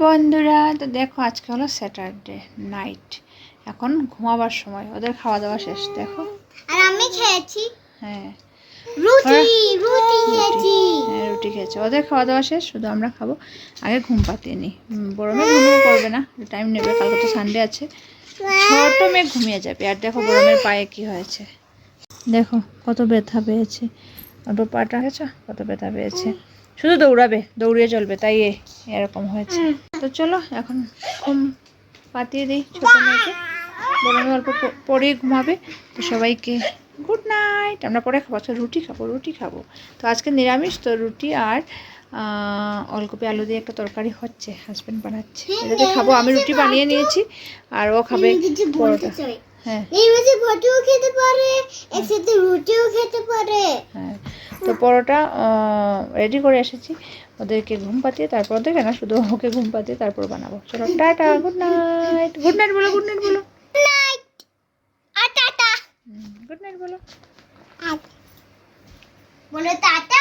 বন্ধুরা, তো দেখো আজকে হলো স্যাটারডে নাইট, এখন ঘুমাবার সময়। ওদের খাওয়া দাওয়া শেষ। দেখো আর আমি খেয়েছি। হ্যাঁ, রুটি রুটি খেয়েছি। হ্যাঁ রুটি খেয়েছে। ওদের খাওয়া দাওয়া শেষ, শুধু আমরা খাবো। আগে ঘুম পাতিয়ে নিই। বড় মেয়ে ঘুমিয়ে পড়বে না, টাইম নেবে, কালকে তো সানডে আছে। ছোট মেয়ে ঘুমিয়ে যাবে। আর দেখো বড় মেয়ের পায়ে কি হয়েছে, দেখো কত ব্যথা পেয়েছে। ওটা পাটা গেছে, কত ব্যথা পেয়েছে। শুধু দৌড়াবে, দৌড়িয়ে চলবে, তাই এরকম হয়েছে। তো চলো এখন ঘুম পাতিয়ে দিই ছোটো মেয়েকে। বড় মেয়ে অল্প পরেই ঘুমাবে। তো সবাইকে গুড নাইট। আমরা পরে খাবো, আজকে রুটি খাবো। তো আজকে নিরামিষ, তো রুটি আর ওলকপি আলু দিয়ে একটা তরকারি হচ্ছে, হাজব্যান্ড বানাচ্ছে, এটাতে খাবো। আমি রুটি বানিয়ে নিয়েছি আর ও খাবে পরোটা। হ্যাঁ খেতে পারে, একসাথে রুটিও খেতে পারে। হ্যাঁ, তো পরোটা রেডি করে এসেছি। ওদেরকে ঘুম পাতিয়ে তারপর, ওদেরকে না শুধু ওকে ঘুম পাতিয়ে তারপর বানাবো। চলো tata, good night. Good night বলো, গুড নাইট বলো, আর টাটা গুড নাইট বলো, বলে টাটা।